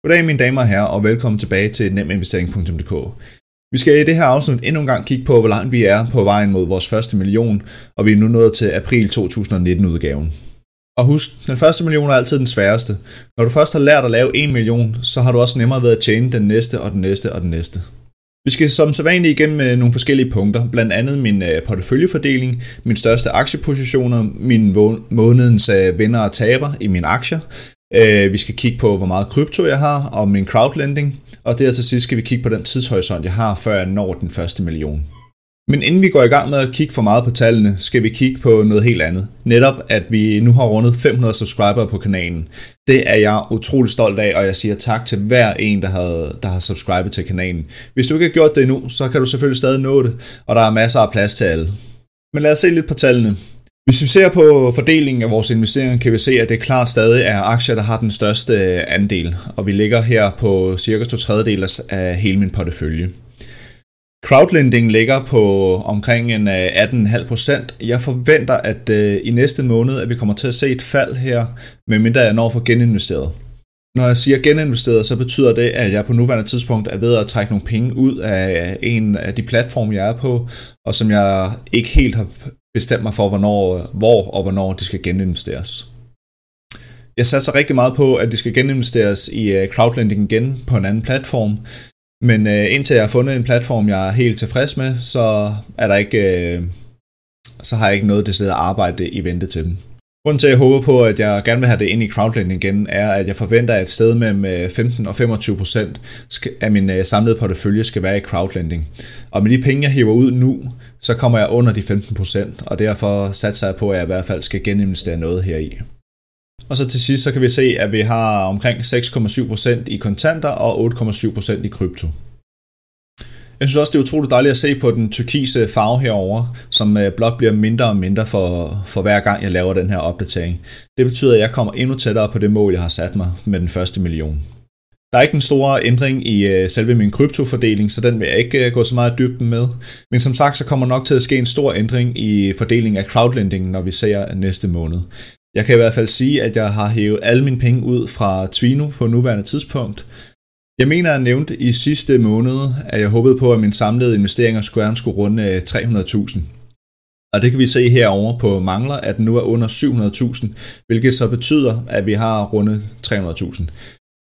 Goddag mine damer og herrer, og velkommen tilbage til neminvestering.dk. Vi skal i det her afsnit endnu en gang kigge på, hvor langt vi er på vejen mod vores første million, og vi er nu nået til april 2019-udgaven. Og husk, den første million er altid den sværeste. Når du først har lært at lave 1 million, så har du også nemmere ved at tjene den næste og den næste og den næste. Vi skal som sædvanligt igennem nogle forskellige punkter, blandt andet min porteføljefordeling, mine største aktiepositioner, min månedens vinder og taber i mine aktier. Vi skal kigge på, hvor meget krypto jeg har, og min crowdlending, og der til sidst skal vi kigge på den tidshorisont, jeg har, før jeg når den første million. Men inden vi går i gang med at kigge for meget på tallene, skal vi kigge på noget helt andet. Netop, at vi nu har rundet 500 subscribere på kanalen. Det er jeg utrolig stolt af, og jeg siger tak til hver en, der har subscribet til kanalen. Hvis du ikke har gjort det endnu, så kan du selvfølgelig stadig nå det, og der er masser af plads til alle. Men lad os se lidt på tallene. Hvis vi ser på fordelingen af vores investeringer, kan vi se, at det klart stadig er aktier, der har den største andel, og vi ligger her på cirka 2/3 af hele min portefølje. Crowdlending ligger på omkring en 18,5%. Jeg forventer, at i næste måned, at vi kommer til at se et fald her, medmindre jeg når at få geninvesteret. Når jeg siger geninvesteret, så betyder det, at jeg på nuværende tidspunkt er ved at trække nogle penge ud af en af de platforme, jeg er på, og som jeg ikke helt har bestemt mig for, hvor og hvornår de skal geninvesteres. Jeg satser rigtig meget på, at de skal geninvesteres i crowdlending igen på en anden platform, men indtil jeg har fundet en platform, jeg er helt tilfreds med, så har jeg ikke noget decideret arbejde i vente til dem. Grunden til, at jeg håber på, at jeg gerne vil have det ind i crowdlending igen, er, at jeg forventer, at et sted mellem 15 og 25% af min samlede portefølje skal være i crowdlending. Og med de penge, jeg hiver ud nu, så kommer jeg under de 15%, og derfor satser jeg på, at jeg i hvert fald skal geninvestere noget heri. Og så til sidst, så kan vi se, at vi har omkring 6,7% i kontanter og 8,7% i krypto. Jeg synes også, det er utroligt dejligt at se på den turkise farve herovre, som blot bliver mindre og mindre for hver gang, jeg laver den her opdatering. Det betyder, at jeg kommer endnu tættere på det mål, jeg har sat mig med den første million. Der er ikke en stor ændring i selve min kryptofordeling, så den vil jeg ikke gå så meget i dybden med. Men som sagt, så kommer nok til at ske en stor ændring i fordelingen af crowdlending, når vi ser næste måned. Jeg kan i hvert fald sige, at jeg har hævet alle mine penge ud fra Twino på nuværende tidspunkt. Jeg mener, jeg nævnte i sidste måned, at jeg håbede på, at mine samlede investeringer skulle runde 300.000. Og det kan vi se herovre på mangler, at den nu er under 700.000, hvilket så betyder, at vi har rundet 300.000.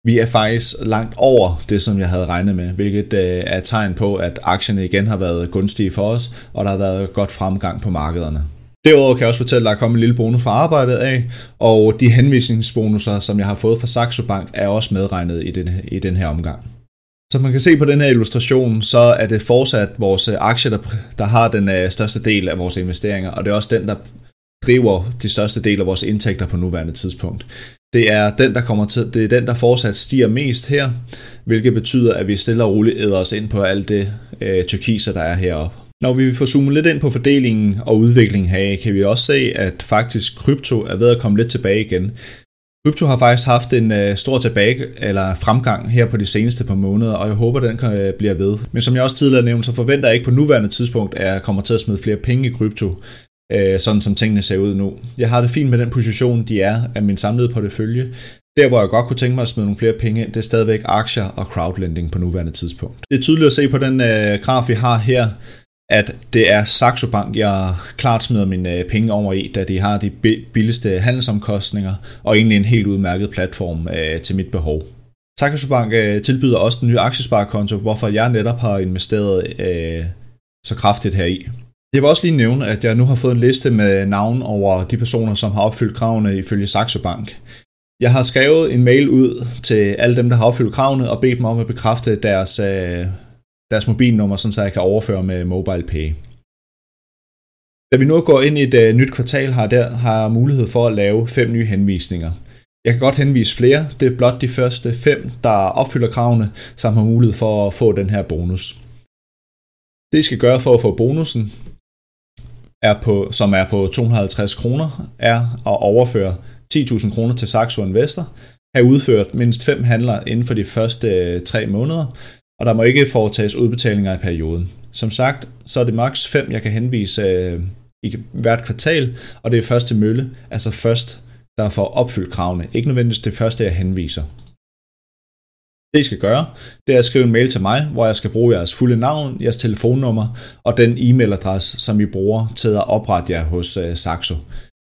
Vi er faktisk langt over det, som jeg havde regnet med, hvilket er et tegn på, at aktierne igen har været gunstige for os, og der har været godt fremgang på markederne. Derudover kan jeg også fortælle, at der er kommet en lille bonus fra arbejdet af, og de henvisningsbonusser, som jeg har fået fra Saxo Bank, er også medregnet i den her omgang. Som man kan se på den her illustration, så er det fortsat vores aktier, der har den største del af vores investeringer, og det er også den, der driver de største del af vores indtægter på nuværende tidspunkt. Det er den, der fortsat stiger mest her, hvilket betyder, at vi stille og roligt æder os ind på alt det turkiser, der er heroppe. Når vi får zoomet lidt ind på fordelingen og udviklingen her, kan vi også se, at faktisk krypto er ved at komme lidt tilbage igen. Krypto har faktisk haft en stor fremgang her på de seneste par måneder, og jeg håber, den kan blive ved. Men som jeg også tidligere nævnte, så forventer jeg ikke på nuværende tidspunkt, at jeg kommer til at smide flere penge i krypto, sådan som tingene ser ud nu. Jeg har det fint med den position, de er af min samlede portefølje. Der, hvor jeg godt kunne tænke mig at smide nogle flere penge ind, det er stadigvæk aktier og crowdlending på nuværende tidspunkt. Det er tydeligt at se på den graf, vi har her, at det er Saxo Bank, jeg klart smider mine penge over i, da de har de billigste handelsomkostninger og egentlig en helt udmærket platform til mit behov. Saxo Bank tilbyder også den nye aktiesparekonto, hvorfor jeg netop har investeret så kraftigt heri. Jeg vil også lige nævne, at jeg nu har fået en liste med navn over de personer, som har opfyldt kravene ifølge Saxo Bank. Jeg har skrevet en mail ud til alle dem, der har opfyldt kravene, og bedt dem om at bekræfte deres mobilnummer, så jeg kan overføre med MobilePay. Da vi nu går ind i et nyt kvartal, har jeg mulighed for at lave 5 nye henvisninger. Jeg kan godt henvise flere, det er blot de første 5, der opfylder kravene, som har mulighed for at få den her bonus. Det I skal gøre for at få bonusen, som er på 250 kroner, er at overføre 10.000 kroner til Saxo Investor, have udført mindst 5 handler inden for de første 3 måneder, og der må ikke foretages udbetalinger i perioden. Som sagt, så er det maks 5, jeg kan henvise i hvert kvartal, og det er først til mølle, altså først, der får opfyldt kravene. Ikke nødvendigvis det første, jeg henviser. Det I skal gøre, det er at skrive en mail til mig, hvor jeg skal bruge jeres fulde navn, jeres telefonnummer og den e-mailadresse, som I bruger til at oprette jer hos Saxo.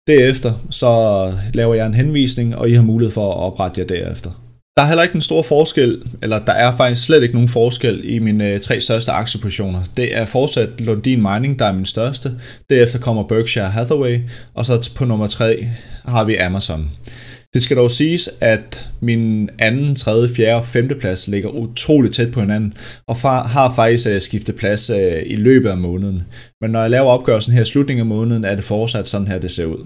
Derefter så laver jeg en henvisning, og I har mulighed for at oprette jer derefter. Der er heller ikke en stor forskel, eller der er faktisk slet ikke nogen forskel i mine 3 største aktiepositioner. Det er fortsat Lundin Mining, der er min største. Derefter kommer Berkshire Hathaway, og så på nummer 3 har vi Amazon. Det skal dog siges, at min anden, tredje, fjerde og femte plads ligger utroligt tæt på hinanden, og har faktisk skiftet plads i løbet af måneden. Men når jeg laver opgørelsen her i slutningen af måneden, er det fortsat sådan her, det ser ud.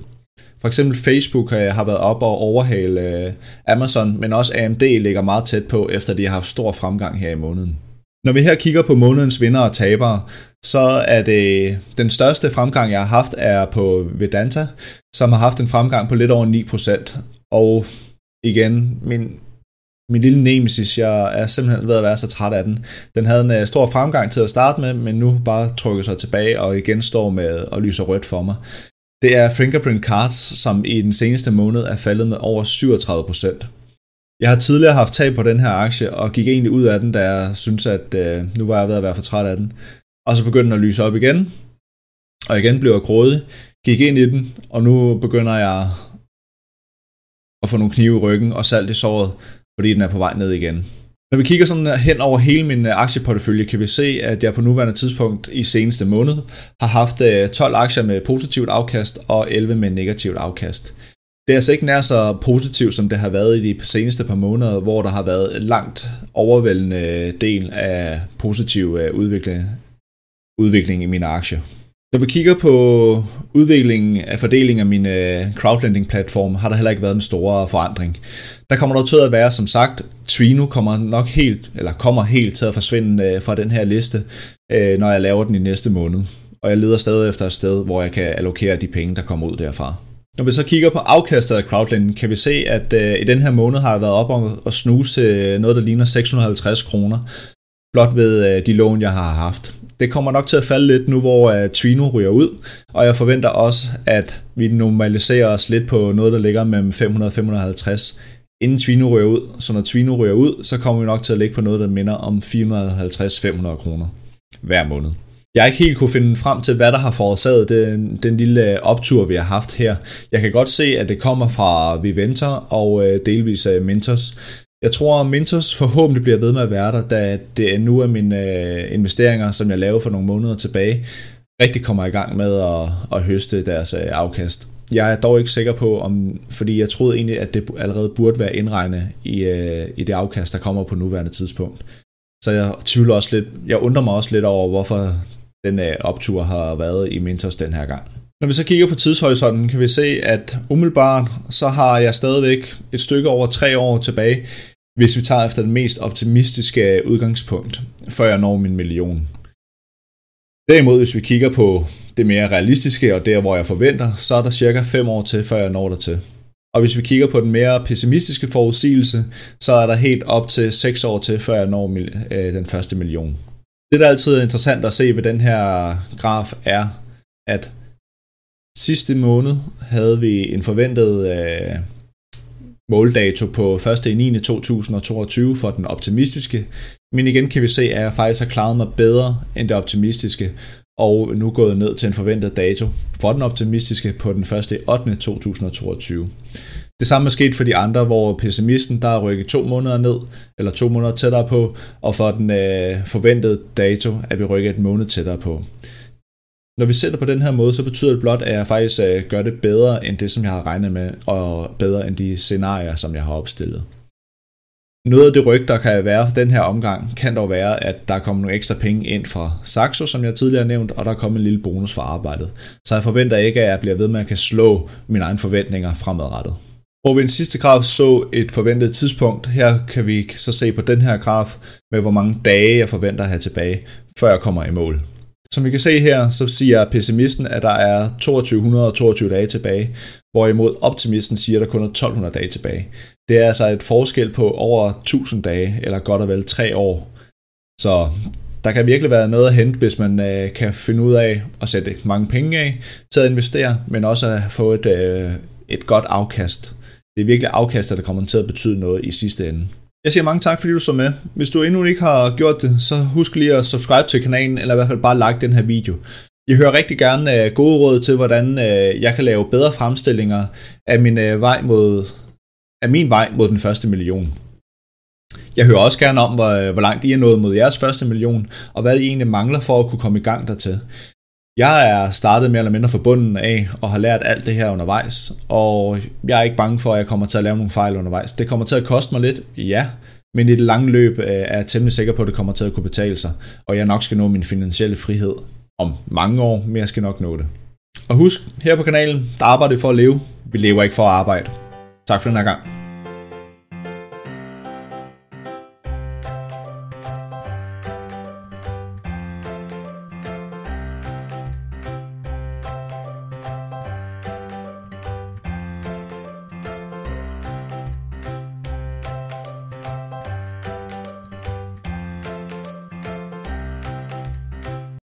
For eksempel Facebook har været op og overhale Amazon, men også AMD ligger meget tæt på, efter de har haft stor fremgang her i måneden. Når vi her kigger på månedens vinder og tabere, så er det den største fremgang, jeg har haft, er på Vedanta, som har haft en fremgang på lidt over 9%. Og igen, min lille nemesis, jeg er simpelthen ved at være så træt af den. Den havde en stor fremgang til at starte med, men nu bare trykket sig tilbage og igen står med og lyser rødt for mig. Det er Fingerprint Cards, som i den seneste måned er faldet med over 37%. Jeg har tidligere haft tab på den her aktie, og gik egentlig ud af den, da jeg synes, at nu var jeg ved at være for træt af den. Og så begyndte den at lyse op igen, og igen blev jeg grådig, gik ind i den, og nu begynder jeg at få nogle knive i ryggen og salt i såret, fordi den er på vej ned igen. Når vi kigger sådan hen over hele min aktieportefølje, kan vi se, at jeg på nuværende tidspunkt i seneste måned har haft 12 aktier med positivt afkast og 11 med negativt afkast. Det er altså ikke nær så positivt, som det har været i de seneste par måneder, hvor der har været en langt overvældende del af positiv udvikling i mine aktier. Når vi kigger på udviklingen af fordelingen af min crowdlending-platform, har der heller ikke været en stor forandring. Der kommer dog til at være, som sagt, Twino kommer helt til at forsvinde fra den her liste, når jeg laver den i næste måned. Og jeg leder stadig efter et sted, hvor jeg kan allokere de penge, der kommer ud derfra. Når vi så kigger på afkastet af crowdlending, kan vi se, at i den her måned har jeg været op og snuse til noget, der ligner 650 kroner, blot ved de lån, jeg har haft. Det kommer nok til at falde lidt nu, hvor Twino ryger ud, og jeg forventer også, at vi normaliserer os lidt på noget, der ligger mellem 500 og 550, inden Twino ryger ud. Så når Twino ryger ud, så kommer vi nok til at ligge på noget, der minder om 450-500 kroner hver måned. Jeg har ikke helt kunne finde frem til, hvad der har forårsaget den lille optur, vi har haft her. Jeg kan godt se, at det kommer fra Viventa og delvis Mintos. Jeg tror, at Mintos forhåbentlig bliver ved med at være der, da det nu er mine investeringer, som jeg lavede for nogle måneder tilbage, rigtig kommer i gang med at høste deres afkast. Jeg er dog ikke sikker på, fordi jeg troede egentlig, at det allerede burde være indregnet i det afkast, der kommer på nuværende tidspunkt. Så jeg undrer mig også lidt over, hvorfor den optur har været i Mintos den her gang. Når vi så kigger på tidshorisonten, kan vi se, at umiddelbart så har jeg stadigvæk et stykke over 3 år tilbage, hvis vi tager efter det mest optimistiske udgangspunkt, før jeg når min million. Derimod, hvis vi kigger på det mere realistiske og der, hvor jeg forventer, så er der cirka 5 år til, før jeg når dertil. Og hvis vi kigger på den mere pessimistiske forudsigelse, så er der helt op til 6 år til, før jeg når den første million. Det, der altid er interessant at se ved den her graf, er, at sidste måned havde vi en forventet måldato på 1.9.2022 for den optimistiske, men igen kan vi se, at jeg faktisk har klaret mig bedre end det optimistiske, og nu gået ned til en forventet dato for den optimistiske på den 1.8.2022. Det samme er sket for de andre, hvor pessimisten der er rykket 2 måneder ned, eller 2 måneder tættere på, og for den forventede dato er vi rykket 1 måned tættere på. Når vi sætter på den her måde, så betyder det blot, at jeg faktisk gør det bedre end det, som jeg har regnet med, og bedre end de scenarier, som jeg har opstillet. Noget af det ryg, der kan være for den her omgang, kan dog være, at der kommer nogle ekstra penge ind fra Saxo, som jeg tidligere har nævnt, og der kommer en lille bonus for arbejdet. Så jeg forventer ikke, at jeg bliver ved med at kan slå mine egne forventninger fremadrettet. Hvor vi en sidste graf så et forventet tidspunkt, her kan vi så se på den her graf med, hvor mange dage jeg forventer at have tilbage, før jeg kommer i mål. Som vi kan se her, så siger pessimisten, at der er 2222 dage tilbage, hvorimod optimisten siger, at der kun er 1200 dage tilbage. Det er altså et forskel på over 1000 dage, eller godt og vel 3 år. Så der kan virkelig være noget at hente, hvis man kan finde ud af at sætte mange penge af til at investere, men også at få et godt afkast. Det er virkelig afkastet, der kommer til at betyde noget i sidste ende. Jeg siger mange tak, fordi du så med. Hvis du endnu ikke har gjort det, så husk lige at subscribe til kanalen, eller i hvert fald bare like den her video. Jeg hører rigtig gerne gode råd til, hvordan jeg kan lave bedre fremstillinger af min vej mod den første million. Jeg hører også gerne om, hvor langt I er nået mod jeres første million, og hvad I egentlig mangler for at kunne komme i gang dertil. Jeg er startet mere eller mindre fra bunden af, og har lært alt det her undervejs, og jeg er ikke bange for, at jeg kommer til at lave nogle fejl undervejs. Det kommer til at koste mig lidt, ja, men i det lange løb er jeg temmelig sikker på, at det kommer til at kunne betale sig, og jeg nok skal nå min finansielle frihed om mange år, men jeg skal nok nå det. Og husk, her på kanalen, der arbejder vi for at leve. Vi lever ikke for at arbejde. Tak for den her gang.